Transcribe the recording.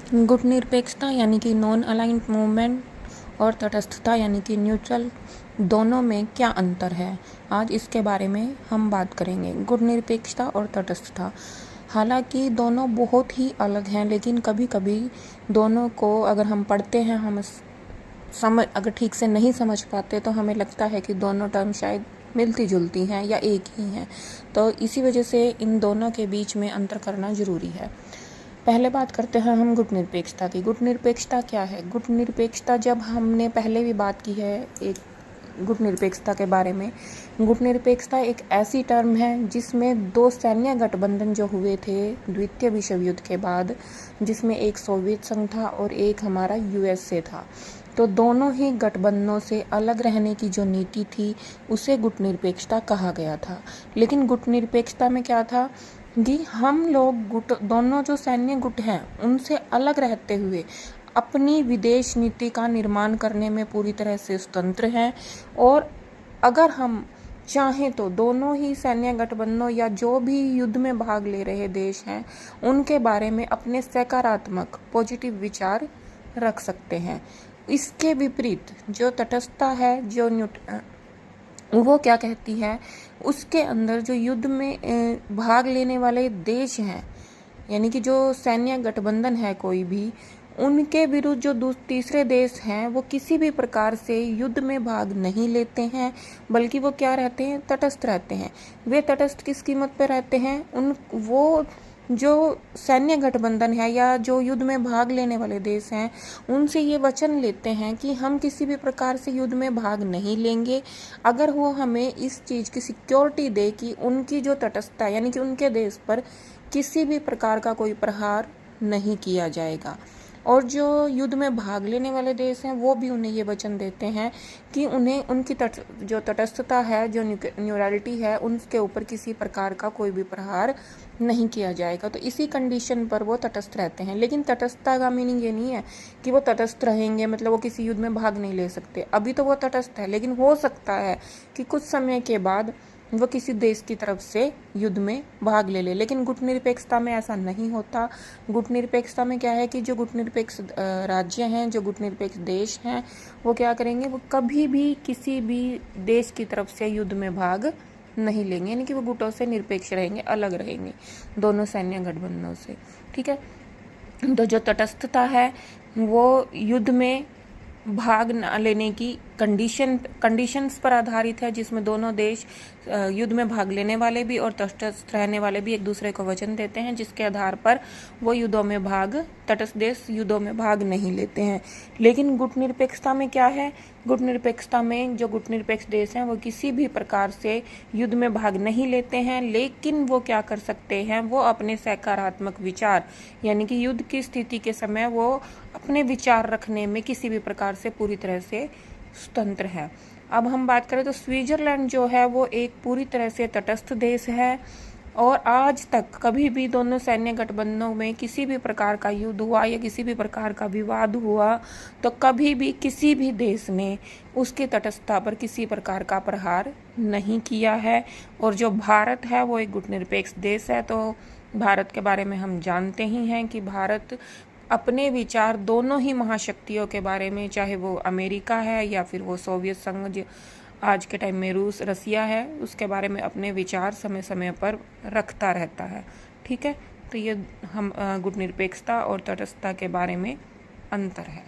गुटनिरपेक्षता यानी कि non aligned movement और तटस्थता यानी कि न्यूट्रल, दोनों में क्या अंतर है, आज इसके बारे में हम बात करेंगे। गुटनिरपेक्षता और तटस्थता, हालांकि दोनों बहुत ही अलग हैं, लेकिन कभी कभी दोनों को अगर हम पढ़ते हैं, हम अगर ठीक से नहीं समझ पाते तो हमें लगता है कि दोनों टर्म शायद मिलती जुलती हैं या एक ही हैं। तो इसी वजह से इन दोनों के बीच में अंतर करना ज़रूरी है। पहले बात करते हैं हम गुटनिरपेक्षता की। गुटनिरपेक्षता क्या है? गुटनिरपेक्षता, जब हमने पहले भी बात की है एक गुटनिरपेक्षता के बारे में, गुटनिरपेक्षता एक ऐसी टर्म है जिसमें दो सैन्य गठबंधन जो हुए थे द्वितीय विश्व युद्ध के बाद, जिसमें एक सोवियत संघ था और एक हमारा यूएसए था। तो दोनों ही गठबंधनों से अलग रहने की जो नीति थी उसे गुटनिरपेक्षता कहा गया था। लेकिन गुटनिरपेक्षता में क्या था कि हम लोग दोनों जो सैन्य गुट हैं उनसे अलग रहते हुए अपनी विदेश नीति का निर्माण करने में पूरी तरह से स्वतंत्र हैं, और अगर हम चाहें तो दोनों ही सैन्य गठबंधनों या जो भी युद्ध में भाग ले रहे देश हैं उनके बारे में अपने सकारात्मक पॉजिटिव विचार रख सकते हैं। इसके विपरीत जो तटस्थता है, जो वो क्या कहती है, उसके अंदर जो युद्ध में भाग लेने वाले देश हैं, यानी कि जो सैन्य गठबंधन है कोई भी, उनके विरुद्ध जो तीसरे देश हैं वो किसी भी प्रकार से युद्ध में भाग नहीं लेते हैं, बल्कि वो क्या रहते हैं, तटस्थ रहते हैं। वे तटस्थ किस कीमत पर रहते हैं? वो जो सैन्य गठबंधन है या जो युद्ध में भाग लेने वाले देश हैं उनसे ये वचन लेते हैं कि हम किसी भी प्रकार से युद्ध में भाग नहीं लेंगे अगर वो हमें इस चीज़ की सिक्योरिटी दे कि उनकी जो तटस्थता यानी कि उनके देश पर किसी भी प्रकार का कोई प्रहार नहीं किया जाएगा। और जो युद्ध में भाग लेने वाले देश हैं वो भी उन्हें ये वचन देते हैं कि उन्हें उनकी जो तटस्थता है, जो न्यूट्रलिटी है, उनके ऊपर किसी प्रकार का कोई भी प्रहार नहीं किया जाएगा। तो इसी कंडीशन पर वो तटस्थ रहते हैं। लेकिन तटस्थता का मीनिंग ये नहीं है कि वो तटस्थ रहेंगे मतलब वो किसी युद्ध में भाग नहीं ले सकते। अभी तो वो तटस्थ है, लेकिन हो सकता है कि कुछ समय के बाद वो किसी देश की तरफ से युद्ध में भाग ले लेकिन गुटनिरपेक्षता में ऐसा नहीं होता। गुटनिरपेक्षता में क्या है कि जो गुटनिरपेक्ष राज्य हैं, जो गुटनिरपेक्ष देश हैं, वो क्या करेंगे, वो कभी भी किसी भी देश की तरफ से युद्ध में भाग नहीं लेंगे, यानी कि वो गुटों से निरपेक्ष रहेंगे, अलग रहेंगे दोनों सैन्य गठबंधनों से। ठीक है। तो जो तटस्थता है वो युद्ध में भाग न लेने की कंडीशंस पर आधारित है, जिसमें दोनों देश युद्ध में भाग लेने वाले भी और तटस्थ रहने वाले भी एक दूसरे को वचन देते हैं, जिसके आधार पर वो युद्धों में तटस्थ देश युद्धों में भाग नहीं लेते हैं। लेकिन गुटनिरपेक्षता में क्या है? गुटनिरपेक्षता में जो गुटनिरपेक्ष देश हैं वो किसी भी प्रकार से युद्ध में भाग नहीं लेते हैं, लेकिन वो क्या कर सकते हैं, वो अपने सकारात्मक विचार यानी कि युद्ध की स्थिति के समय वो अपने विचार रखने में किसी भी प्रकार से पूरी तरह से स्वतंत्र है। अब हम बात करें तो स्विट्जरलैंड जो है वो एक पूरी तरह से तटस्थ देश है, और आज तक कभी भी दोनों सैन्य गठबंधनों में किसी भी प्रकार का युद्ध हुआ या किसी भी प्रकार का विवाद हुआ तो कभी भी किसी भी देश ने उसकी तटस्थता पर किसी प्रकार का प्रहार नहीं किया है। और जो भारत है वो एक गुटनिरपेक्ष देश है। तो भारत के बारे में हम जानते ही हैं कि भारत अपने विचार दोनों ही महाशक्तियों के बारे में, चाहे वो अमेरिका है या फिर वो सोवियत संघ आज के टाइम में रसिया है, उसके बारे में अपने विचार समय समय पर रखता रहता है। ठीक है। तो ये हम गुटनिरपेक्षता और तटस्थता के बारे में अंतर है।